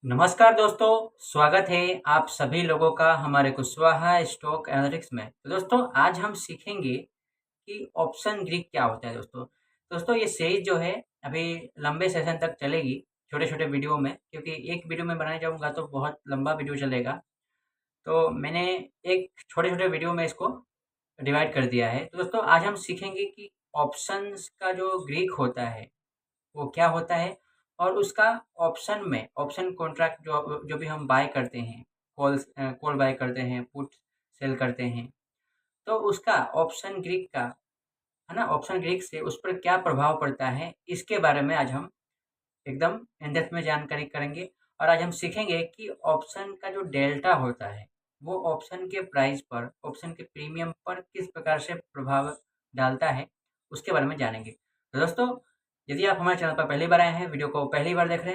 नमस्कार दोस्तों, स्वागत है आप सभी लोगों का हमारे कुशवाहा स्टॉक एनालिटिक्स में। तो दोस्तों आज हम सीखेंगे कि ऑप्शन ग्रीक क्या होता है दोस्तों। दोस्तों ये सीरीज जो है अभी लंबे सेशन तक चलेगी, छोटे-छोटे वीडियो में, क्योंकि एक वीडियो में बनाने जाऊँगा तो बहुत लंबा वीडियो चलेगा। तो मैंने एक छोटे-छोटे वीडियो में इसको डिवाइड कर दिया है। तो दोस्तों आज हम सीखेंगे कि ऑप्शंस का जो ग्रीक होता है वो क्या होता है और उसका ऑप्शन में ऑप्शन कॉन्ट्रैक्ट जो जो भी हम बाय करते हैं, कॉल बाय करते हैं, पुट सेल करते हैं, तो उसका ऑप्शन ग्रीक का, है ना? ऑप्शन ग्रीक से उस पर क्या प्रभाव पड़ता है, इसके बारे में आज हम एकदम इन डेप्थ में जानकारी करेंगे। और आज हम सीखेंगे कि ऑप्शन का जो डेल्टा होता है, वो ऑप्शन के प्राइस पर, ऑप्शन के प्रीमियम पर किस प्रकार से प्रभाव डालता है, उसके बारे में जानेंगे। तो दोस्तों, यदि आप हमारे चैनल पर पहली बार आए हैं, वीडियो को पहली बार देख रहे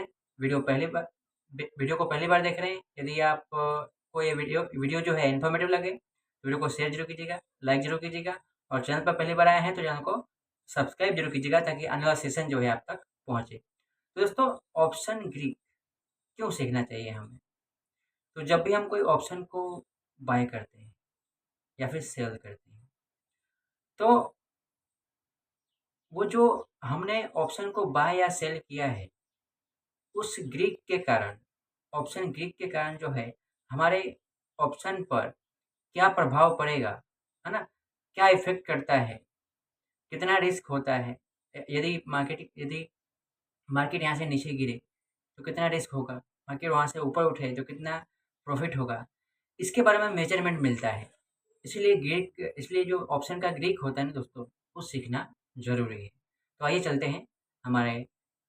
हैं, यदि आप को ये वीडियो जो है इन्फॉर्मेटिव लगे, तो वीडियो को शेयर ज़रूर कीजिएगा, लाइक ज़रूर कीजिएगा और चैनल पर पहली बार आए हैं, तो चैनल को सब्सक्राइब ज़रूर कीजिएगा ताकि आने वाला सेशन जो है आप तक पहुँचे। तो दोस्तों, ऑप्शन ग्रीक क्यों सीखना चाहिए हमें? तो जब भी हम कोई ऑप्शन को बाय करते हैं या फिर सेल करते हैं, तो वो जो हमने ऑप्शन को बाय या सेल किया है, उस ग्रीक के कारण, ऑप्शन ग्रीक के कारण जो है, हमारे ऑप्शन पर क्या प्रभाव पड़ेगा, है ना? क्या इफ़ेक्ट करता है? कितना रिस्क होता है? यदि मार्केट यहाँ से नीचे गिरे, तो कितना रिस्क होगा? मार्केट वहाँ से ऊपर उठे, तो कितना प्रॉफ़िट होगा? इसके बारे में मेजरमेंट मिलता है। इसलिए जो ऑप्शन का ग्रीक होता है ना दोस्तों, वो सीखना ज़रूरी है। तो आइए चलते हैं हमारे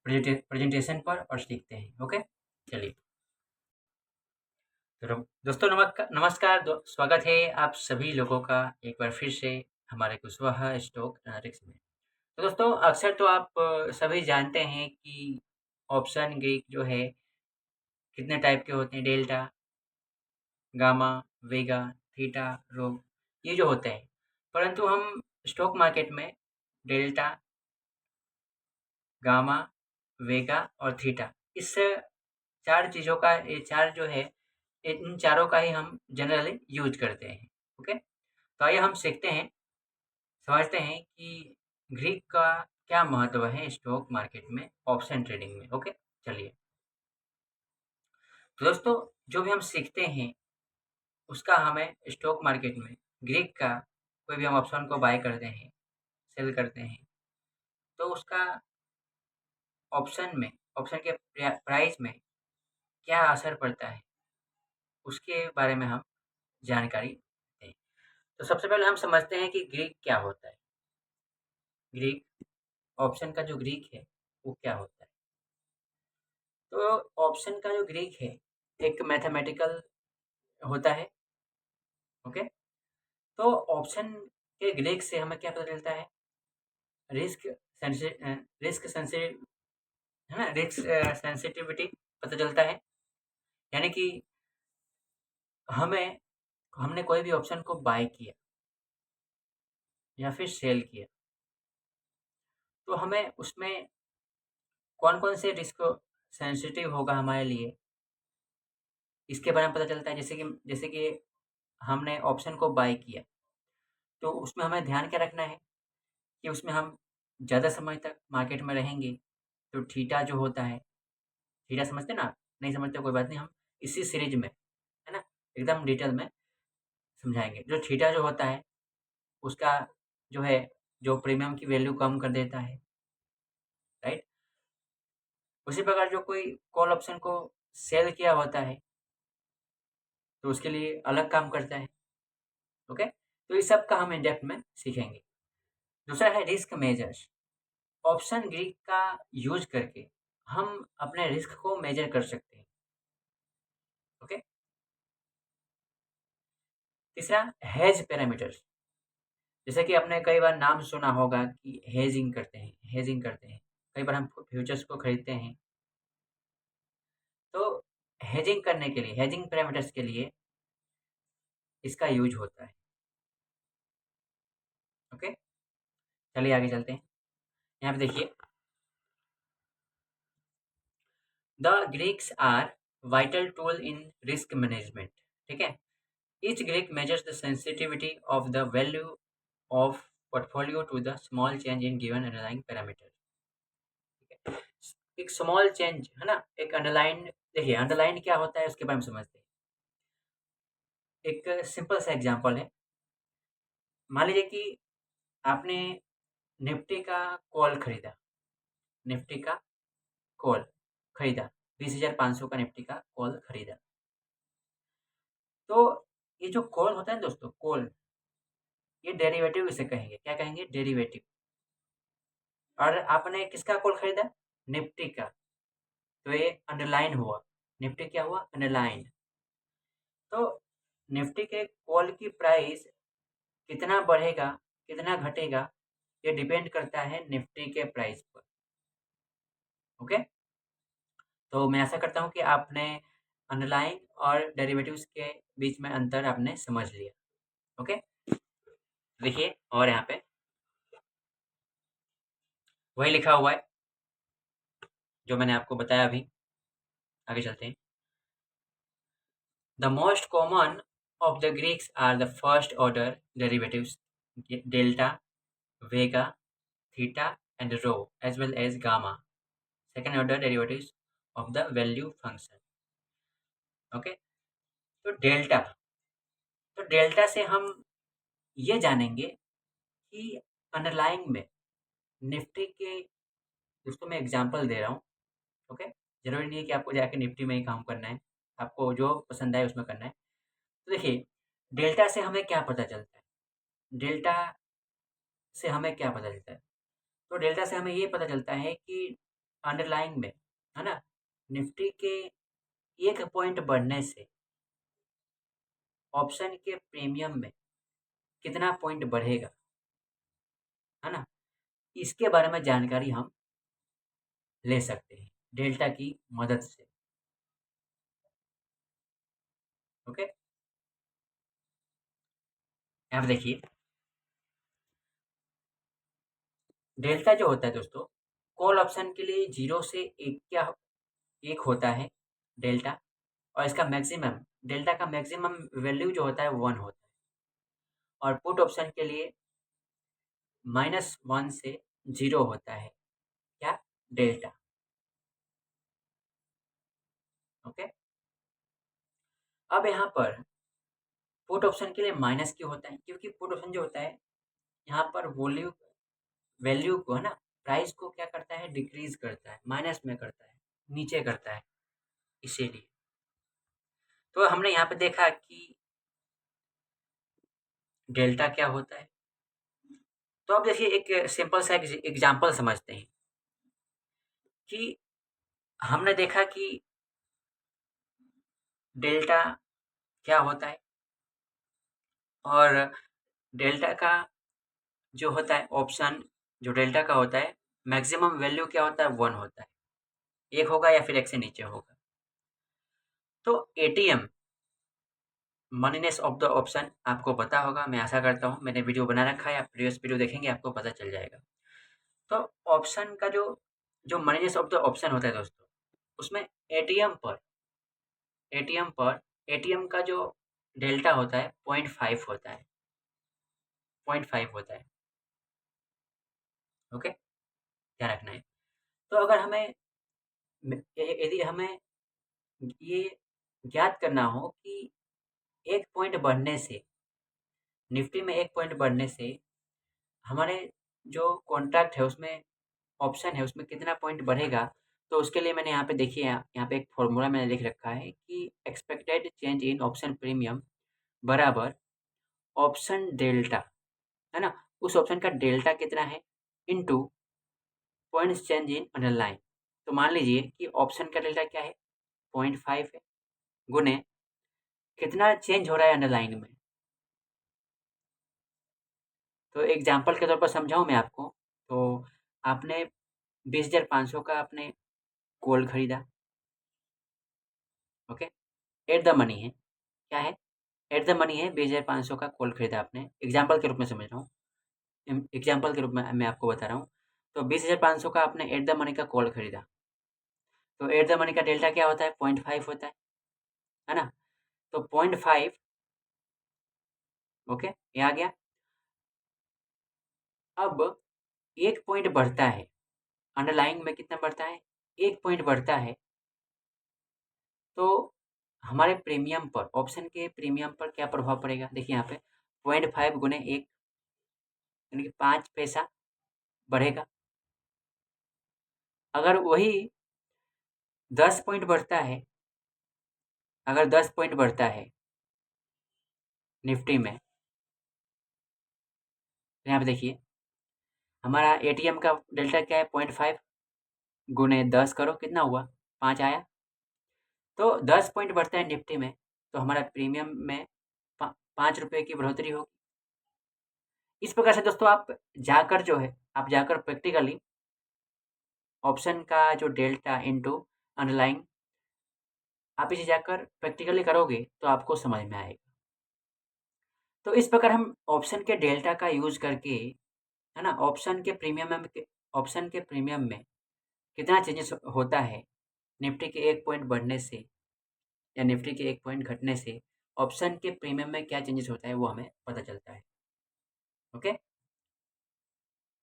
प्रेजेंटेशन पर और सीखते हैं, ओके? चलिए। तो दोस्तों नमस्कार, स्वागत है आप सभी लोगों का एक बार फिर से हमारे कुशवाहा स्टॉक एनालिटिक्स में। तो दोस्तों अक्सर तो आप सभी जानते हैं कि ऑप्शन ग्रीक जो है कितने टाइप के होते हैं, डेल्टा, गामा, वेगा, थीटा, रो, ये जो होते हैं। परंतु हम स्टॉक मार्केट में डेल्टा, गामा, वेगा और थीटा, इस 4 चीज़ों का, ये 4 जो है, इन चारों का ही हम जनरली यूज़ करते हैं। ओके? तो आइए हम सीखते हैं, समझते हैं कि ग्रीक का क्या महत्व है स्टॉक मार्केट में, ऑप्शन ट्रेडिंग में। ओके? चलिए। तो दोस्तों जो भी हम सीखते हैं उसका हमें स्टॉक मार्केट में ग्रीक का, कोई भी हम ऑप्शन को बाय करते हैं, सेल करते हैं, तो उसका ऑप्शन के प्राइस में क्या असर पड़ता है, उसके बारे में हम जानकारी दें। तो सबसे पहले हम समझते हैं कि ग्रीक क्या होता है। ग्रीक, ऑप्शन का जो ग्रीक है वो क्या होता है। तो ऑप्शन का जो ग्रीक है एक मैथमेटिकल होता है। ओके? तो ऑप्शन के ग्रीक से हमें क्या पता चलता है, रिस्क रिस्क सेंसिटिव, है ना, रिस्क सेंसिटिविटी पता चलता है। यानी कि हमें हमने कोई भी ऑप्शन को बाय किया या फिर सेल किया, तो हमें उसमें कौन-कौन से रिस्क सेंसिटिव होगा हमारे लिए, इसके बारे में पता चलता है। जैसे कि हमने ऑप्शन को बाय किया, तो उसमें हमें ध्यान क्या रखना है कि उसमें हम ज़्यादा समय तक मार्केट में रहेंगे, तो थीटा जो होता है, थीटा समझते हैं ना आप? नहीं समझते कोई बात नहीं, हम इसी सीरीज़ में, है ना, एकदम डिटेल में समझाएँगे। जो थीटा जो होता है, उसका जो है, जो प्रीमियम की वैल्यू कम कर देता है, राइट? उसी प्रकार जो कोई कॉल ऑप्शन को सेल किया होता है, तो उसके लिए अलग काम करता है, ओके? तो इस सब का हम इन डेप्थ में सीखेंगे। दूसरा है रिस्क मेजर्स। ऑप्शन ग्रीक का यूज़ करके हम अपने रिस्क को मेजर कर सकते हैं, ओके? तीसरा, हेज पैरामीटर्स। जैसे कि आपने कई बार नाम सुना होगा कि हेजिंग करते हैं। कई बार हम फ्यूचर्स को खरीदते हैं, तो हेजिंग पैरामीटर्स के लिए इसका यूज़ होता है, ओके? चलिए आगे चलते हैं। यहाँ पे देखिए, the Greeks are vital tool in risk management, ठीक है। Each Greek measures the sensitivity of the value of portfolio to the small change in given underlying parameter, ठीक है। एक स्मॉल चेंज है ना, एक अंडरलाइन, देखिए अंडरलाइन क्या होता है उसके बारे में समझते हैं। एक सिंपल सा एग्जांपल है, मान लीजिए कि आपने निफ्टी का कॉल खरीदा, निफ्टी का कॉल खरीदा, 20,500 का निफ्टी का कॉल खरीदा। तो ये जो कॉल होता है ना दोस्तों, कॉल, ये डेरिवेटिव इसे कहेंगे, क्या कहेंगे, डेरिवेटिव। और आपने किसका कॉल खरीदा, निफ्टी का, तो ये अंडरलाइन हुआ, निफ्टी क्या हुआ, अंडरलाइन। तो निफ्टी के कॉल की प्राइस कितना बढ़ेगा कितना घटेगा, ये डिपेंड करता है निफ्टी के प्राइस पर। ओके, तो मैं आशा करता हूँ कि आपने अंडरलाइन और डेरिवेटिव्स के बीच में अंतर आपने समझ लिया। ओके, देखिए और यहाँ पे वही लिखा हुआ है जो मैंने आपको बताया अभी। आगे चलते हैं। The most common of the Greeks are the first order derivatives delta, vega, theta and rho as well as gamma, second order derivatives of the value function। Okay, तो डेल्टा से हम ये जानेंगे कि अंडरलाइंग में निफ्टी के, दोस्तों मैं एग्जांपल दे रहा हूँ। ओके, जरूरी नहीं है कि आपको जाके निफ्टी में ही काम करना है, आपको जो पसंद आए उसमें करना है। तो देखिए डेल्टा से हमें क्या पता चलता है, डेल्टा से हमें क्या पता चलता है, तो डेल्टा से हमें ये पता चलता है कि अंडरलाइंग में, है ना, निफ्टी के 1 पॉइंट बढ़ने से ऑप्शन के प्रीमियम में कितना पॉइंट बढ़ेगा, है ना, इसके बारे में जानकारी हम ले सकते हैं डेल्टा की मदद से। ओके, अब देखिए डेल्टा जो होता है दोस्तों, कॉल ऑप्शन के लिए 0 से 1 क्या 1 होता है डेल्टा, और इसका मैक्सिमम, डेल्टा का मैक्सिमम वैल्यू जो होता है 1 होता है। और पुट ऑप्शन के लिए -1 से 0 होता है क्या, डेल्टा। ओके, अब यहाँ पर पुट ऑप्शन के लिए माइनस क्यों होता है, क्योंकि पुट ऑप्शन जो होता है यहाँ पर वॉल्यू वैल्यू को, है ना, प्राइस को क्या करता है, डिक्रीज करता है, माइनस में करता है, नीचे करता है, इसीलिए। तो हमने यहाँ पे देखा कि डेल्टा क्या होता है। तो अब देखिए एक सिंपल सा एग्जांपल समझते हैं कि हमने देखा कि डेल्टा क्या होता है, और डेल्टा का जो होता है ऑप्शन, जो डेल्टा का होता है मैक्सिमम वैल्यू क्या होता है, 1 होता है, 1 होगा या फिर 1 से नीचे होगा। तो एटीएम, मनीनेस ऑफ द ऑप्शन आपको पता होगा, मैं आशा करता हूँ, मैंने वीडियो बना रखा है, आप प्रीवियस वीडियो देखेंगे आपको पता चल जाएगा। तो ऑप्शन का जो मनीनेस ऑफ द ऑप्शन होता है दोस्तों, उसमें एटीएम पर एटीएम का जो डेल्टा होता है 0.5 होता है, 0.5 होता है। ओके, ध्यान रखना है। तो अगर हमें यदि हमें ये ज्ञात करना हो कि 1 पॉइंट बढ़ने से, निफ्टी में 1 पॉइंट बढ़ने से हमारे जो कॉन्ट्रैक्ट है उसमें, ऑप्शन है उसमें कितना पॉइंट बढ़ेगा, तो उसके लिए मैंने यहाँ पे देखिए, यहाँ पे एक फॉर्मूला मैंने लिख रखा है कि expected change in option premium बराबर ऑप्शन डेल्टा, है ना, उस ऑप्शन का डेल्टा कितना है into points change in underline. तो मान लीजिए कि ऑप्शन का डेल्टा क्या है, 0.5 है, गुने कितना चेंज हो रहा है अंडरलाइन में। तो एग्जांपल के तौर पर समझाऊँ मैं आपको, तो आपने 20,500 का आपने गोल्ड खरीदा। ओके, एट द मनी है, क्या है, एट द मनी है, 20,500 का गोल्ड खरीदा आपने, एग्जांपल के रूप में समझ रहा हूँ, एग्जांपल के रूप में मैं आपको बता रहा हूँ। तो 20,500 का आपने एट द मनी का गोल्ड खरीदा। तो एट द मनी का डेल्टा क्या होता है? 0.5 होता है ना? तो 0.5 ओके, ये आ गया। अब 1 पॉइंट बढ़ता है, अंडरलाइंग में कितना बढ़ता है? 1 पॉइंट बढ़ता है, तो हमारे प्रीमियम पर, ऑप्शन के प्रीमियम पर क्या प्रभाव पड़ेगा? देखिए यहाँ पे 0.5 गुने 1 यानी कि 5 पैसा बढ़ेगा। अगर वही 10 पॉइंट बढ़ता है, अगर 10 पॉइंट बढ़ता है निफ्टी में, तो यहाँ पे देखिए हमारा एटीएम का डेल्टा क्या है? 0.5 गुने 10 करो, कितना हुआ? 5 आया। तो 10 पॉइंट बढ़ता है निफ्टी में, तो हमारा प्रीमियम में 5 रुपये की बढ़ोतरी होगी। इस प्रकार से दोस्तों आप जाकर प्रैक्टिकली ऑप्शन का जो डेल्टा इंटू अंडरलाइंग, आप इसे जाकर प्रैक्टिकली करोगे तो आपको समझ में आएगा। तो इस प्रकार हम ऑप्शन के डेल्टा का यूज़ करके, है ना, ऑप्शन के प्रीमियम में कितना चेंजेस होता है निफ्टी के 1 पॉइंट बढ़ने से या निफ्टी के 1 पॉइंट घटने से, ऑप्शन के प्रीमियम में क्या चेंजेस होता है वो हमें पता चलता है। ओके,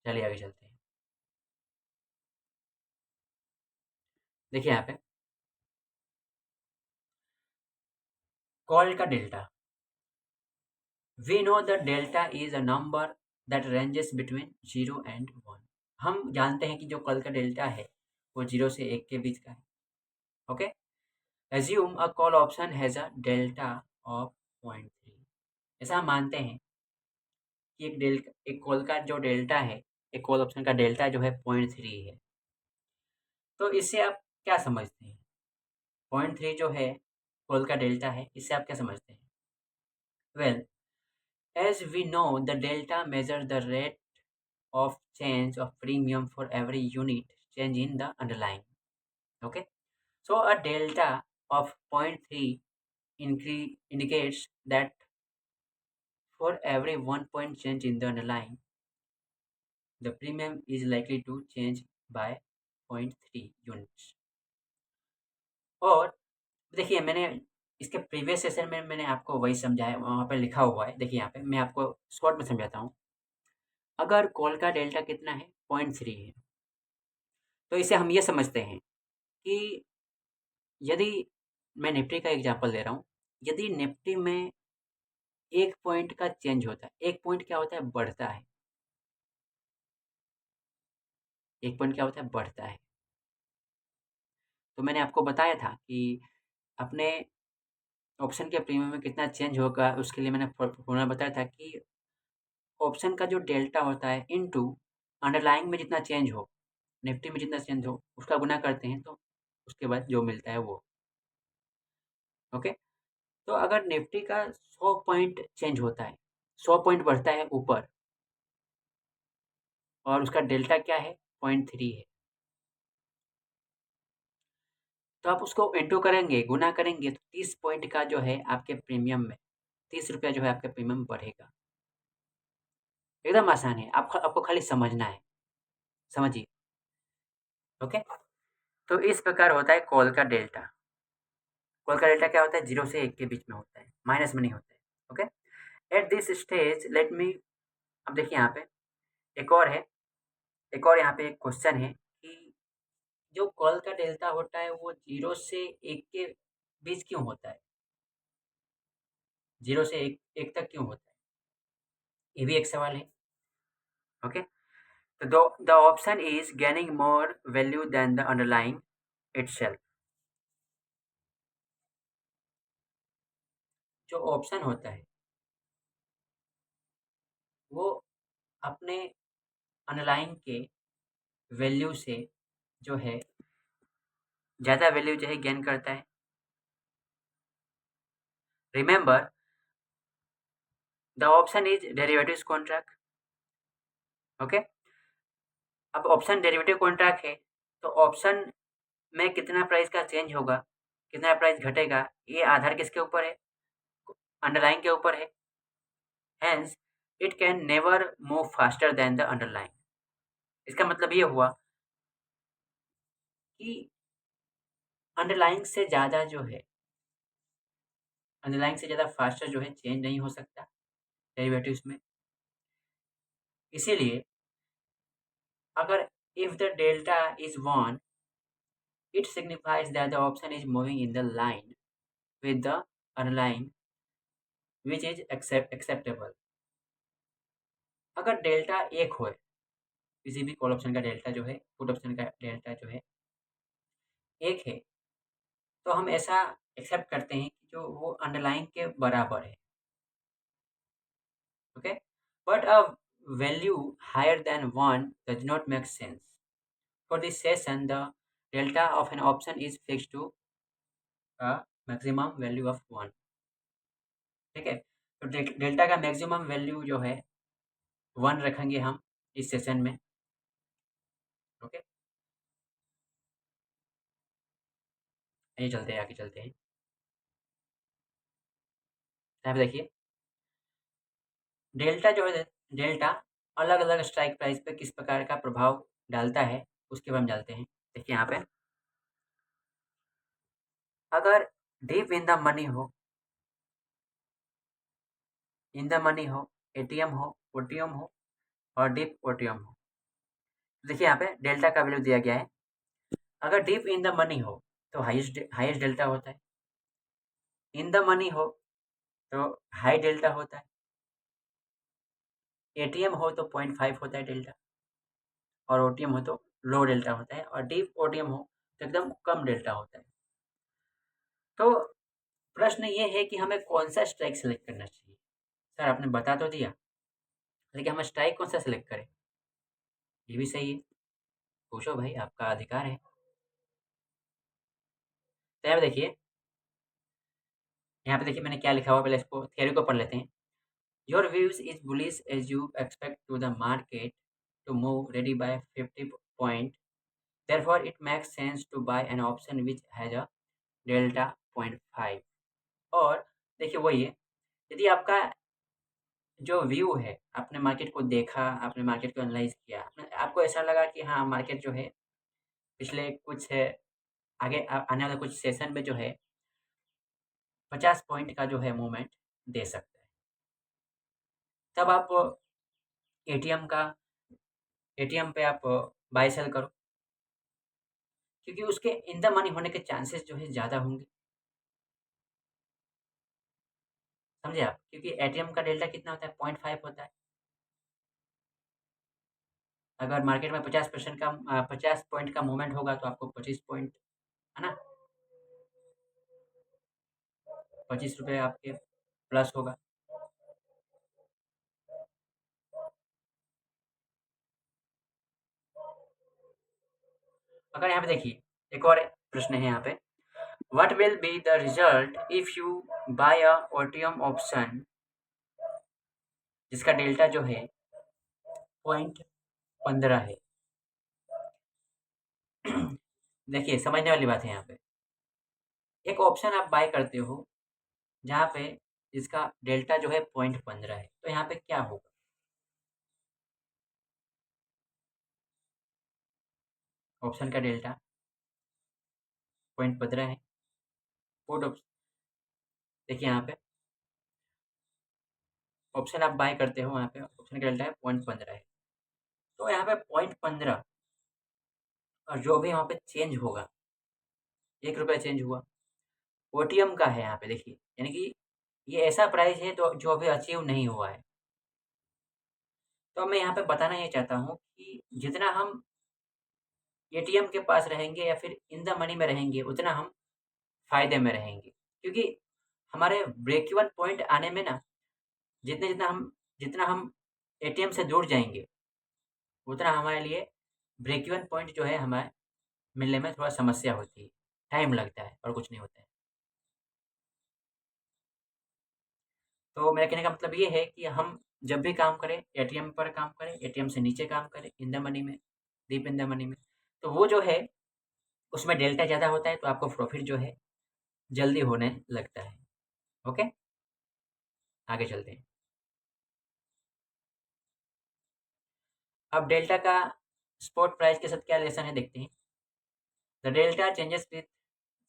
चलिए आगे चलते हैं। देखिए यहाँ पे कॉल का delta, we know the delta is a number that ranges between 0 and 1। हम जानते हैं कि जो कॉल का डेल्टा है वो 0 से 1 के बीच का है। Okay, assume a call option has a delta of 0.3। ऐसा हम मानते हैं कि एक कॉल का जो डेल्टा है, एक कॉल ऑप्शन का डेल्टा जो है 0.3 है। तो इससे आप क्या समझते हैं? 0.3 जो है कॉल का डेल्टा है, इससे आप क्या समझते हैं? Well, as we know, the delta measure the rate of change of premium for every unit change in the underlying. Okay, so a delta of 0.3 indicates that for every 1 point change in the underlying, the premium is likely to change by 0.3 units. और देखिए मैंने इसके previous session में मैंने आपको वही समझाया, वहाँ पे लिखा हुआ है। देखिए यहाँ पे मैं आपको शॉर्ट में समझाता हूँ। अगर कॉल का डेल्टा कितना है? 0.3 है, तो इसे हम ये समझते हैं कि यदि, मैं निफ्टी का एग्जांपल दे रहा हूँ, यदि निफ्टी में 1 पॉइंट का चेंज होता है, 1 पॉइंट क्या होता है? बढ़ता है। 1 पॉइंट क्या होता है? बढ़ता है। तो मैंने आपको बताया था कि अपने ऑप्शन के प्रीमियम में कितना चेंज होगा, उसके लिए मैंने फॉर्मूला बताया था कि ऑप्शन का जो डेल्टा होता है इनटू अंडरलाइंग में जितना चेंज हो, निफ्टी में जितना चेंज हो, उसका गुना करते हैं तो उसके बाद जो मिलता है वो। ओके, तो अगर निफ्टी का 100 पॉइंट चेंज होता है, 100 पॉइंट बढ़ता है ऊपर, और उसका डेल्टा क्या है? 0.3 है, तो आप उसको इंटू करेंगे, गुना करेंगे, तो 30 पॉइंट का जो है आपके प्रीमियम में, 30 रुपया जो है आपका प्रीमियम बढ़ेगा। एकदम आसान है, आपको खाली समझना है, समझिए। ओके, तो इस प्रकार होता है कॉल का डेल्टा। कॉल का डेल्टा क्या होता है? 0 से 1 के बीच में होता है, माइनस में नहीं होता है। Okay, at this stage let me, अब देखिए यहाँ पे एक और है, एक और यहाँ पे एक क्वेश्चन है कि जो कॉल का डेल्टा होता है वो 0 से 1 के बीच क्यों होता है? 0 से 1 तक क्यों होता है? ये भी एक सवाल है। ओके, तो the option is gaining more value than the underlying itself. जो ऑप्शन होता है वो अपने अंडरलाइंग के वैल्यू से जो है ज़्यादा वैल्यू जो है गेन करता है। Remember, the option is derivatives contract. Okay, अब ऑप्शन डेरिवेटिव कॉन्ट्रैक्ट है, तो ऑप्शन में कितना प्राइस का चेंज होगा, कितना प्राइस घटेगा, ये आधार किसके ऊपर है? अंडरलाइन के ऊपर है। Hence it can never move faster than the underline. इसका मतलब ये हुआ कि अंडरलाइंग से ज़्यादा जो है, अंडरलाइंग से ज़्यादा फास्टर जो है चेंज नहीं हो सकता डेरिवेटिव्स में। इसीलिए अगर if the delta is 1, it signifies that the option is moving in the line with the underlying which is acceptable। अगर डेल्टा एक हो, किसी भी कॉल ऑप्शन का डेल्टा जो है, पुट ऑप्शन का डेल्टा जो है एक है, तो हम ऐसा एक्सेप्ट करते हैं कि जो वो अंडरलाइन के बराबर है। Okay, but a value higher than 1 does not make sense. For this session the delta of an option is fixed to a maximum value of 1। ठीक है, तो डेल्टा का मैक्सिमम वैल्यू जो है 1 रखेंगे हम इस सेशन में। ओके, ये चलते हैं, आगे चलते हैं। यहाँ पे देखिए डेल्टा जो है, डेल्टा अलग अलग स्ट्राइक प्राइस पे किस प्रकार का प्रभाव डालता है उसके बारे में जानते हैं। देखिए यहाँ पे अगर डीप इन द मनी हो, इन द मनी हो, एटीएम हो, ओटीएम हो और डीप ओटीएम हो, देखिए यहाँ पे डेल्टा का वैल्यू दिया गया है। अगर डीप इन द मनी हो तो हाईएस्ट डेल्टा होता है, इन द मनी हो तो हाई डेल्टा होता है, एटीएम हो तो 0.5 होता है डेल्टा, और ओटीएम हो तो लो डेल्टा होता है, और डीप ओटीएम हो तो एकदम कम डेल्टा होता है। तो प्रश्न ये है कि हमें कौन सा स्ट्राइक सेलेक्ट करना चाहिए। सर आपने बता तो दिया, लेकिन हम स्ट्राइक कौन सा सेलेक्ट करें, ये भी सही है। पूछो भाई, आपका अधिकार है। तो यहाँ पे देखिए मैंने क्या लिखा हुआ, पहले इसको थ्योरी को पढ़ लेते हैं। Your views is bullish as you expect to the market to move ready by 50 point, therefore it makes sense to buy an option which has a delta 0.5। और देखिए वही है, यदि आपका जो व्यू है, आपने मार्केट को देखा, आपने मार्केट को एनालाइज किया, आपको ऐसा लगा कि हाँ मार्केट जो है पिछले कुछ आगे आने वाले कुछ सेशन में जो है 50 पॉइंट का जो है मूवमेंट दे सकता है, तब आप एटीएम का एटीएम पे आप बाय सेल करो, क्योंकि उसके इन द मनी होने के चांसेस जो है ज़्यादा होंगे। समझे आप, क्योंकि एटीएम का डेल्टा कितना होता है, 0.5 होता है। अगर मार्केट में 50% का 50 पॉइंट का मूवमेंट होगा तो आपको 25 पॉइंट, है ना, 25 रुपये आपके प्लस होगा। अगर यहाँ पे देखिए एक और प्रश्न है यहाँ पे, what will be the result if you buy a OTM option जिसका डेल्टा जो है 0.15 है। देखिए समझने वाली बात है यहाँ पे, एक ऑप्शन आप बाय करते हो जहाँ पे इसका डेल्टा जो है 0.15 है, तो यहाँ पे क्या होगा, ऑप्शन का डेल्टा 0.15 है, पुट ऑप्शन, देखिए यहाँ पे ऑप्शन आप बाय करते हो, वहाँ पे ऑप्शन का डेल्टा है 0.15 है, तो यहाँ पे 0.15 और जो भी वहाँ पे चेंज होगा, 1 रुपया चेंज हुआ, ओटीएम का है यहाँ पे देखिए, यानी कि ये ऐसा प्राइस है तो जो अभी अचीव नहीं हुआ है। तो मैं यहाँ पे बताना ये चाहता हूँ कि जितना हम एटीएम के पास रहेंगे या फिर इन द मनी में रहेंगे, उतना हम फ़ायदे में रहेंगे, क्योंकि हमारे ब्रेक इवन पॉइंट आने में ना, जितना हम एटीएम से दूर जाएँगे, उतना हमारे लिए ब्रेक इवन पॉइंट जो है हमें मिलने में थोड़ा समस्या होती है, टाइम लगता है और कुछ नहीं होता है। तो मेरा कहने का मतलब ये है कि हम जब भी काम करें, एटीएम पर काम करें, एटीएम से नीचे काम करें, इन द मनी में, डीप इन द मनी में, तो वो जो है उसमें डेल्टा ज़्यादा होता है, तो आपको प्रॉफ़िट जो है जल्दी होने लगता है। ओके? आगे चलते हैं। अब डेल्टा का स्पॉट प्राइस के साथ क्या रिलेशन है देखते हैं। The delta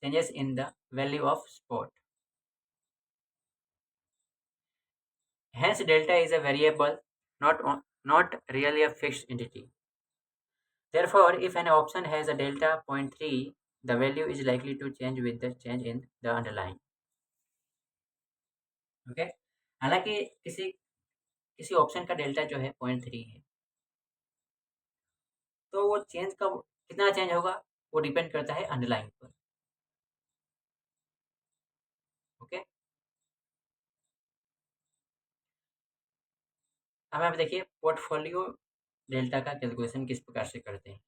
changes in the value of spot. Hence, delta is a variable, not really a fixed entity. Therefore, if an option has a delta 0.3, the value is likely to change with the change in the underlying. Okay हालांकि किसी किसी option का delta जो है 0.3 है, तो वो change कब कितना चेंज होगा वो डिपेंड करता है अंडरलाइन पर. ओके अब आप देखिए पोर्टफोलियो डेल्टा का कैलकुलेशन किस प्रकार से करते हैं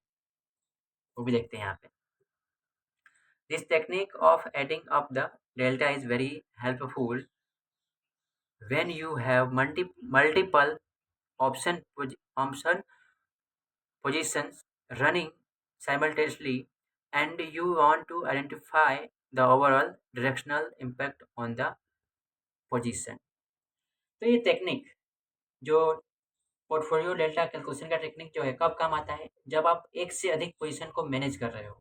वो भी देखते हैं यहाँ पे. This technique of adding up the delta is very helpful when you have multiple option positions running simultaneously and you want to identify the overall directional impact on the position. तो ये टेक्निक जो portfolio delta calculation का technique जो है कब काम आता है, जब आप एक से अधिक पोजीशन को मैनेज कर रहे हो.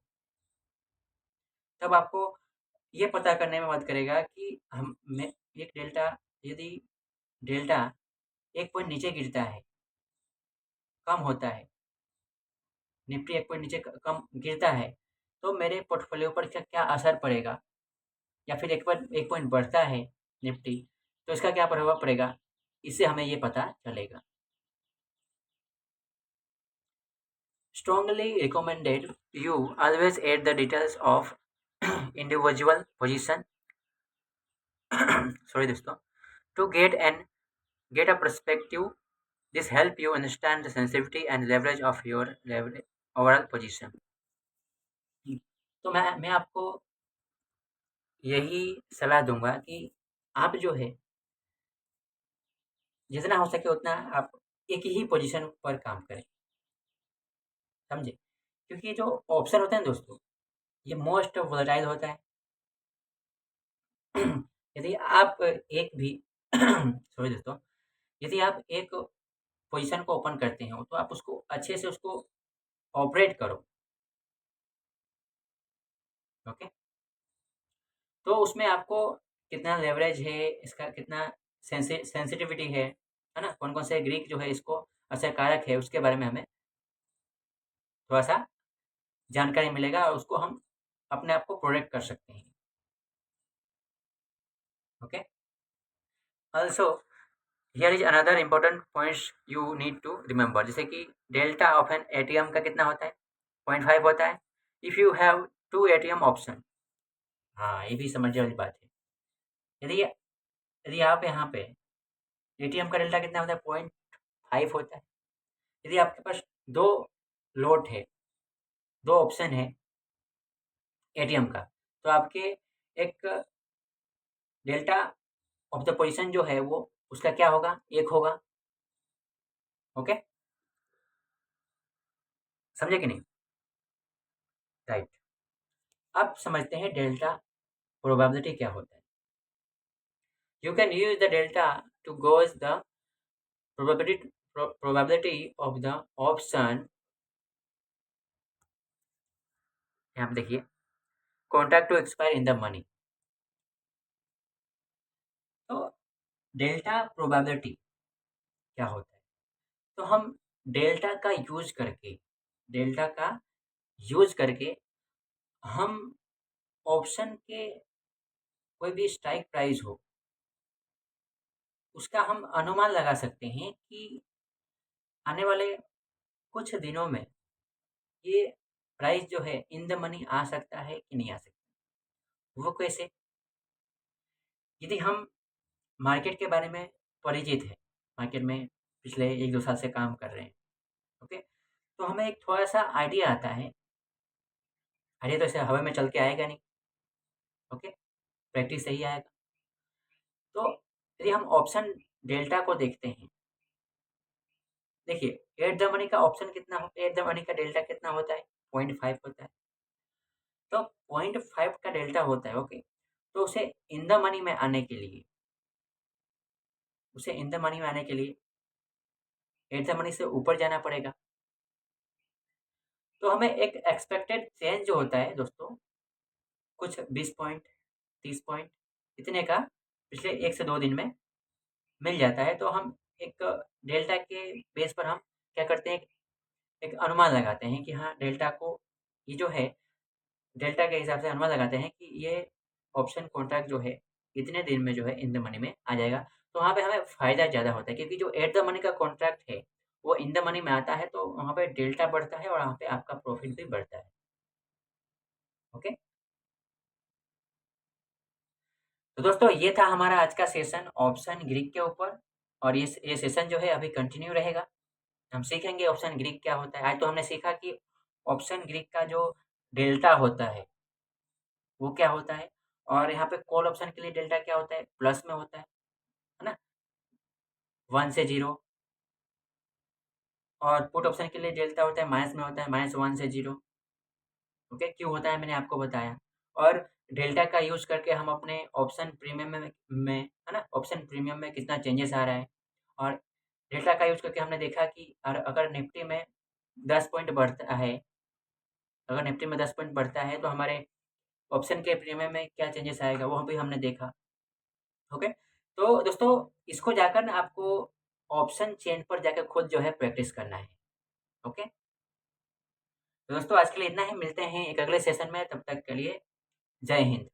तब आपको ये पता करने में मदद करेगा कि हम में एक डेल्टा यदि डेल्टा एक पॉइंट नीचे गिरता है, कम होता है, निफ्टी एक पॉइंट नीचे कम गिरता है, तो मेरे पोर्टफोलियो पर क्या क्या असर पड़ेगा, या फिर एक पॉइंट बढ़ता है निफ्टी तो इसका क्या प्रभाव पड़ेगा, इससे हमें ये पता चलेगा. Strongly recommended you always add the details of individual position sorry दोस्तों to get a perspective. This help you understand the sensitivity and leverage of your overall position. तो मैं आपको यही सलाह दूंगा कि आप जो है जितना हो सके उतना आप एक ही पोजीशन पर काम करें, समझे. क्योंकि जो ऑप्शन होता है ना दोस्तों, ये मोस्ट वोलेटाइल होता है. यदि आप एक भी सॉरी दोस्तों, यदि आप एक पोजीशन को ओपन करते हो तो आप उसको अच्छे से उसको ऑपरेट करो. ओके तो उसमें आपको कितना लेवरेज है, इसका कितना सेंसिटिविटी है ना, कौन कौन से ग्रीक जो है इसको असरकारक है, उसके बारे में हमें थोड़ा सा जानकारी मिलेगा और उसको हम अपने आप को प्रोटेक्ट कर सकते हैं. Okay also here is another important points you need to remember. जैसे कि डेल्टा ऑफ एन एटीएम का कितना होता है, 0.5 होता है. If you have 2 ATM option, हाँ ये भी समझने वाली बात है. यदि यदि आप यहाँ पे एटीएम का डेल्टा कितना होता है, 0.5 होता है. यदि आपके पास दो लोट है, दो ऑप्शन है एटीएम का, तो आपके एक डेल्टा ऑफ द पोजीशन जो है वो उसका क्या होगा, 1 होगा. ओके समझे कि नहीं, राइट. अब समझते हैं डेल्टा प्रोबेबिलिटी क्या होता है. You can use the delta to gauge the probability of the option. यहाँ पे देखिए contract to expire in the money. तो डेल्टा प्रोबेबिलिटी क्या होता है, तो हम डेल्टा का यूज करके हम ऑप्शन के कोई भी स्ट्राइक प्राइस हो उसका हम अनुमान लगा सकते हैं कि आने वाले कुछ दिनों में ये प्राइस जो है इन द मनी आ सकता है कि नहीं आ सकता. वो कैसे, यदि हम मार्केट के बारे में परिचित है, मार्केट में पिछले 1-2 साल से काम कर रहे हैं. ओके तो हमें एक थोड़ा सा आइडिया आता है. आइडिया तो ऐसे हवा में चल के आएगा नहीं. ओके प्रैक्टिस से ही आएगा. तो यदि हम ऑप्शन डेल्टा को देखते हैं, देखिए एट द मनी का ऑप्शन कितना होता है, एट द मनी का डेल्टा कितना होता है, 0.5 होता है. तो 0.5 का डेल्टा होता है. ओके तो उसे इन द मनी में आने के लिए एट द मनी से ऊपर जाना पड़ेगा. तो हमें एक एक्सपेक्टेड चेंज जो होता है दोस्तों, कुछ 20 पॉइंट, 30 पॉइंट इतने का पिछले 1 से 2 दिन में मिल जाता है। तो हम एक डेल्टा के बेस पर हम क्या करते हैं, एक अनुमान लगाते हैं कि हाँ, डेल्टा को ये जो है, डेल्टा के हिसाब से अनुमान लगाते हैं कि ये ऑप्शन कॉन्ट्रैक्ट जो है, इतने दिन में जो है इन द मनी में आ जाएगा। तो वहाँ पे हमें फ़ायदा ज़्यादा होता है क्योंकि जो एट द मनी का कॉन्ट्रैक्ट है, वो इन द मनी में आता है, तो वहाँ पे डेल्टा बढ़ता है और वहाँ पे आपका प्रॉफ़िट भी बढ़ता है। ओके? तो दोस्तों ये था हमारा आज का सेशन ऑप्शन ग्रीक के ऊपर, और ये सेशन जो है अभी कंटिन्यू रहेगा। हम सीखेंगे ऑप्शन ग्रीक क्या होता है। आज तो हमने सीखा कि ऑप्शन ग्रीक का जो डेल्टा होता है, वो क्या होता है, और यहाँ पे कॉल ऑप्शन के लिए डेल्टा क्या होता है, प्लस में होता है ना? 1 से 0, और पुट ऑप्शन के लिए डेल्टा होता है माइनस में होता है, -1 से 0। ओके, क्यों होता है मैंने आपको बताया। और डेल्टा का यूज़ करके हम अपने ऑप्शन प्रीमियम में है ना, ऑप्शन प्रीमियम में कितना चेंजेस आ रहा है, और डेल्टा का यूज़ करके हमने देखा कि अगर निफ्टी में 10 पॉइंट बढ़ता है, अगर निफ्टी में 10 पॉइंट बढ़ता है तो हमारे ऑप्शन के प्रीमियम में क्या चेंजेस आएगा, वो भी हमने देखा। ओके, तो दोस्तों इसको जाकर ना आपको ऑप्शन चेन पर जाकर खुद जो है प्रैक्टिस करना है। ओके, तो दोस्तों आज के लिए इतना ही, मिलते हैं एक अगले सेशन में, तब तक के लिए जय हिंद।